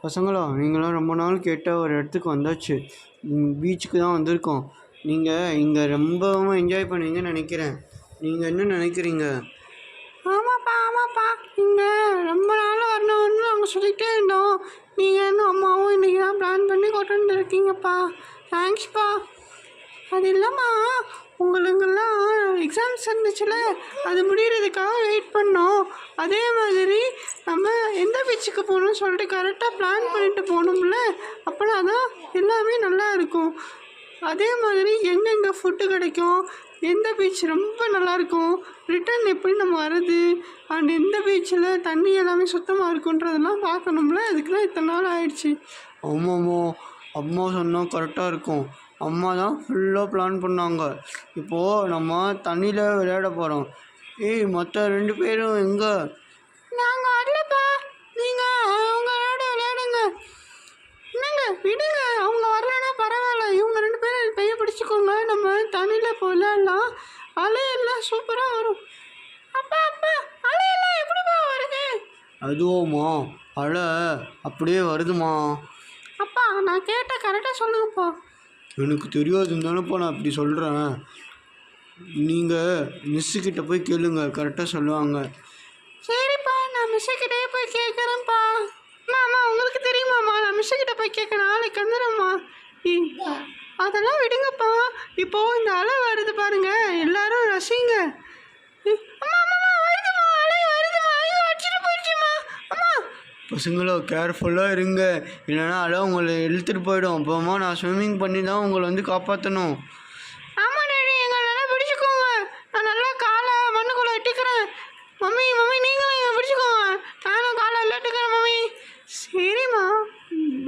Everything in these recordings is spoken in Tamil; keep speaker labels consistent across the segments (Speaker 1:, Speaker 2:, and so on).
Speaker 1: பசங்களா, நீங்களாம் ரொம்ப நாள் கேட்ட ஒரு இடத்துக்கு வந்தாச்சு. பீச்சுக்கு தான் வந்திருக்கோம். நீங்கள் இங்கே ரொம்பவும் என்ஜாய் பண்ணுவீங்கன்னு நினைக்கிறேன். நீங்கள் என்ன நினைக்கிறீங்க?
Speaker 2: ஆமாப்பா ஆமாப்பா, இங்கே ரொம்ப நாள் வரணும்னு நாங்கள் சொல்லிகிட்டே இருந்தோம். நீங்கள் இன்னும் அம்மாவும் இன்றைக்கி தான் பிளான் பண்ணி கொண்டு வந்துருக்கீங்கப்பா. தேங்க்ஸ்ப்பா. அது இல்லைம்மா, உங்களுக்கெல்லாம் எக்ஸாம்ஸ் இருந்துச்சுல, அது முடிகிறதுக்காக வெயிட் பண்ணோம். அதே மாதிரி நம்ம எந்த பீச்சுக்கு போகணும்னு சொல்லிட்டு கரெக்டாக பிளான் பண்ணிட்டு போகணும்ல, அப்போனா தான் எல்லாமே நல்லா இருக்கும். அதே மாதிரி எங்கெங்கே ஃபுட்டு கிடைக்கும், எந்த பீச் ரொம்ப நல்லாயிருக்கும், ரிட்டன் எப்படி நம்ம வர்றது, அண்ட் எந்த பீச்சில் தண்ணி எல்லாமே சுத்தமாக இருக்குன்றதெல்லாம் பார்க்கணும்ல, அதுக்கு தான் இத்தனை நாள் ஆயிடுச்சு.
Speaker 1: ஆமாம்மா, அம்மா சொன்னால் கரெக்டாக இருக்கும். அம்மா தான் ஃபுல்லாக பிளான் பண்ணாங்க. இப்போது நம்ம தண்ணியில் விளையாட போகிறோம். மற்ற 2 பேரும் எங்கே?
Speaker 2: நாங்கள் வரலப்பா, நீங்கள் அவங்களோட விளையாடுங்க. என்னங்க விடுங்க, அவங்க வரலன்னா பரவாயில்ல. இவங்க 2 பேரும் கையை பிடிச்சிக்கோங்க, நம்ம தண்ணியில் போய் விளையாடலாம். அலையெல்லாம் சூப்பராக வரும். அப்பா அப்பா, அலையெல்லாம் எப்படிப்பா வருது?
Speaker 1: அதுவோம்மா, அலை அப்படியே வருதுமா.
Speaker 2: அப்பா நான் கேட்ட கரெக்டாக சொல்லுங்கப்பா.
Speaker 1: எனக்கு தெரியாதுன்னு தானேப்பா நான் இப்படி சொல்கிறேன். நீங்கள் மிஸ்ஸுக்கிட்ட போய் கேளுங்க, கரெக்டாக சொல்லுவாங்க.
Speaker 2: சரிப்பா, நான் மிஸ்ஸுக்கிட்டே போய் கேட்குறேன்ப்பா. அம்மா உங்களுக்கு தெரியுமாம்மா, நான் மிஸ்ஸுக்கிட்ட போய் கேட்க நாளைக்கு வந்துடும்மா. அதெல்லாம் விடுங்கப்பா. இப்போது இந்த அலை வருது பாருங்க, எல்லாரும் ரசிங்க. அம்மா அம்மா வருதுமா, அலை வருதுமா, ஐயோ அடிச்சுட்டு போயிடுச்சுமா. அம்மா
Speaker 1: பசங்களோ கேர்ஃபுல்லாக இருங்க, இல்லைன்னா அலை உங்களை இழுத்துட்டு போயிடும். அப்புறமா நான் ஸ்விம்மிங் பண்ணி தான் உங்களை வந்து காப்பாற்றணும்.
Speaker 2: ஆமாம் டாடி, எங்களை நல்லா பிடிச்சிக்கோங்க. நான் நல்லா காலை மண்ணுக்குள்ளே இட்டுக்கிறேன். மம்மி மம்மி நீங்களும் எங்களை பிடிச்சிக்கோங்க, நானும் காலை இட்டுக்கிறேன் மம்மி. சரிம்மா,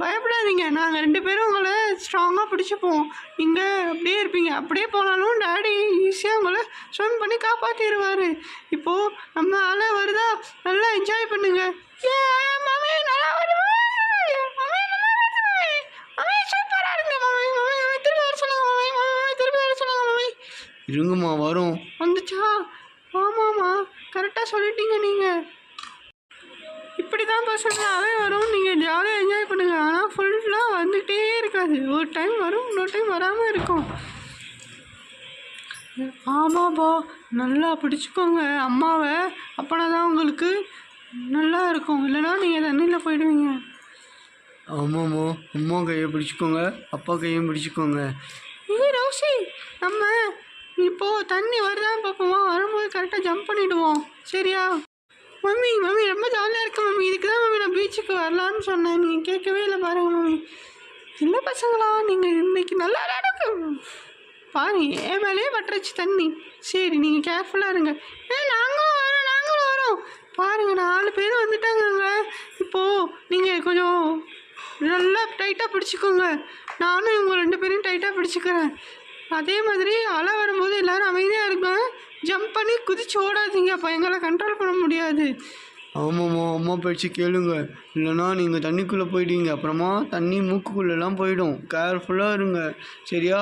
Speaker 2: பயப்படாதீங்க, நாங்கள் 2 பேரும் உங்களை ஸ்ட்ராங்காக பிடிச்சிப்போம். நீங்கள் அப்படியே இருப்பீங்க. அப்படியே போனாலும் டாடி ஈஸியாக உங்களை ஸ்விம் பண்ணி காப்பாற்றிடுவார். இப்போது நம்ம அலை வருதா, நல்லா என்ஜாய் பண்ணுங்க. ஏ மம்மி நல்லா வருது மம்மி, நல்லா வருது மம்மி, மம்மி சூப்பராக இருங்க மம்மி, மம்மி மம்மி திருப்பி வர சொல்லுங்க மம்மி, மம்மி மம்மி திருப்பி வர சொல்லுங்க மம்மி.
Speaker 1: இருங்கம்மா வரும்.
Speaker 2: வந்துச்சா? ஆமாம்மா, கரெக்டாக சொல்லிட்டீங்க நீங்கள். இப்படி தான் பசங்களாகவே வரும். நீங்கள் ஜாலியாக என்ஜாய் பண்ணுங்கள், ஆனால் ஃபுல்லாக வந்துக்கிட்டே இருக்காது. ஒரு டைம் வரும், இன்னொரு டைம் வராமல் இருக்கும். ஆமாப்பா, நல்லா பிடிச்சிக்கோங்க அம்மாவை, அப்போனா தான் உங்களுக்கு நல்லா இருக்கும். இல்லைனா நீங்கள் தண்ணியில் போயிடுவீங்க.
Speaker 1: ஆமாம்மா, அம்மா கையை பிடிச்சிக்கோங்க, அப்பா கையும் பிடிச்சிக்கோங்க.
Speaker 2: ரோசி, நம்ம இப்போது தண்ணி வருதான்னு பார்ப்போமா, வரும்போது கரெக்டாக ஜம்ப் பண்ணிவிடுவோம். சரியா? மம்மி மம்மி ரொம்ப ஜாலியாக இருக்கு மம்மி, இதுக்கு தான் மம்மி நான் பீச்சுக்கு வரலான்னு சொன்னேன், நீங்கள் கேட்கவே இல்லை பாருங்க மம்மி. இல்லை பசங்களா, நீங்கள் இன்றைக்கி நல்லா விளையாடுங்க பாருங்க, என் மேலேயே பட்டுருச்சு தண்ணி. சரி, நீங்கள் கேர்ஃபுல்லாக இருங்க. நாங்களும் வரோம் நாங்களும் வரோம். பாருங்கள் 4 பேர் வந்துட்டாங்கங்க. இப்போது நீங்கள் கொஞ்சம் நல்லா டைட்டாக பிடிச்சிக்கோங்க, நானும் இவங்க 2 பேரையும் டைட்டாக பிடிச்சிக்கிறேன். அதே மாதிரி அலை வரும்போது எல்லோரும் அமைதியாக இருங்க, ஜம்ப் பண்ணி குதிச்சு ஓடாதீங்க, அப்போ எங்களை கண்ட்ரோல் பண்ண முடியாது.
Speaker 1: ஆமாம்மா, அம்மா பேச்சு கேளுங்க, இல்லைனா நீங்கள் தண்ணிக்குள்ளே போயிடுவீங்க. அப்புறமா தண்ணி மூக்குக்குள்ளெல்லாம் போயிடும். கேர்ஃபுல்லாக இருங்க, சரியா?